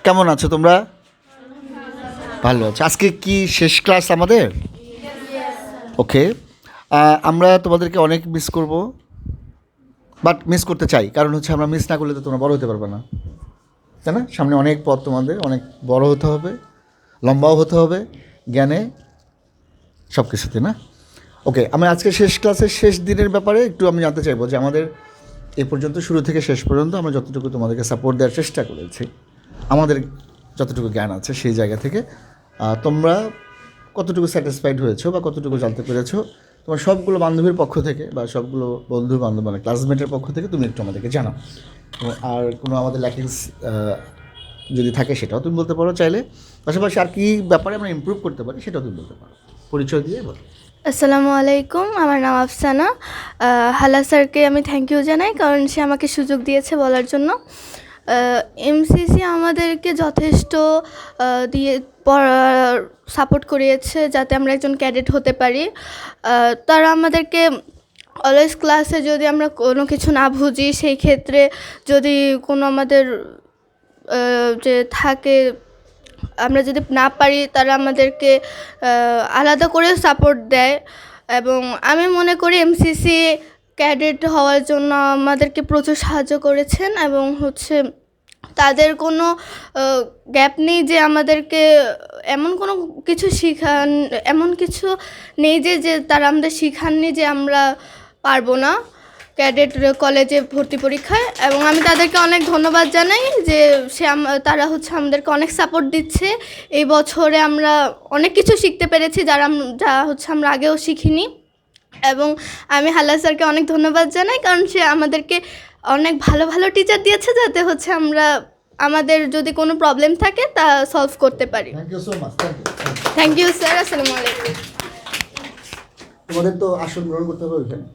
কেমন আছো তোমরা? ভালো আছো। আজকে কি শেষ ক্লাস আমাদের? ওকে। আমরা তোমাদেরকে অনেক মিস করব, বাট মিস করতে চাই, কারণ হচ্ছে আমরা মিস না করলে তো তোমরা বড় হতে পারবে না, তাই না? সামনে অনেক পথ, তোমাদের অনেক বড় হতে হবে, লম্বাও হতে হবে, জ্ঞানে সব কিছুতে, না? ওকে, আমি আজকে শেষ ক্লাসের শেষ দিনের ব্যাপারে একটু আমি জানতে চাইবো যে আমাদের এ পর্যন্ত, শুরু থেকে শেষ পর্যন্ত আমরা যতটুকু তোমাদেরকে সাপোর্ট দেওয়ার চেষ্টা করেছি, আমাদের যতটুকু জ্ঞান আছে সেই জায়গা থেকে তোমরা কতটুকু স্যাটিসফাইড হয়েছো বা কতটুকু জানতে পেরেছো, তোমার সবগুলো বান্ধবীর পক্ষ থেকে বা সবগুলো বন্ধু বান্ধব মানে ক্লাসমেটের পক্ষ থেকে তুমি একটু আমাদেরকে জানাও। আর কোনো আমাদের ল্যাকিংস যদি থাকে সেটাও তুমি বলতে পারো চাইলে, পাশাপাশি আর কী ব্যাপারে আমরা ইমপ্রুভ করতে পারি সেটাও তুমি বলতে পারো। পরিচয় দিয়ে বলো। আসসালামু আলাইকুম, আমার নাম আফসানা। হালা স্যারকে আমি থ্যাংক ইউ জানাই, কারণ সে আমাকে সুযোগ দিয়েছে বলার জন্য। এমসিসি আমাদেরকে যথেষ্ট দিয়ে সাপোর্ট করিয়েছে যাতে আমরা একজন ক্যাডেট হতে পারি। তারা আমাদেরকে অলওয়েজ ক্লাসে যদি আমরা কোনো কিছু না বুঝি, সেই ক্ষেত্রে যদি কোনো আমাদের যে থাকে, আমরা যদি না পারি, তারা আমাদেরকে আলাদা করে সাপোর্ট দেয়। এবং আমি মনে করি এমসিসি ক্যাডেট হওয়ার জন্য আমাদেরকে প্রচুর সাহায্য করেছেন, এবং হচ্ছে তাদের কোনো গ্যাপ নেই যে আমাদেরকে এমন কোনো কিছু এমন কিছু নেই যে তারা আমাদের শিখাননি যে আমরা পারবো না ক্যাডেট কলেজে ভর্তি পরীক্ষায়। এবং আমি তাদেরকে অনেক ধন্যবাদ জানাই যে তারা হচ্ছে আমাদেরকে অনেক সাপোর্ট দিচ্ছে। এই বছরে আমরা অনেক কিছু শিখতে পেরেছি যা হচ্ছে আমরা আগেও শিখিনি। এবং আমি হাল্লা স্যারকে অনেক ধন্যবাদ জানাই, কারণ সে আমাদেরকে অনেক ভালো ভালো টিচার দিয়েছে যাতে হচ্ছে আমরা আমাদের যদি কোনো প্রবলেম থাকে তা সলভ করতে পারি। Thank you so much. Thank you sir. আসসালামু আলাইকুম। তোমাদের তো আসন গ্রহণ করতে হবে ওইখানে।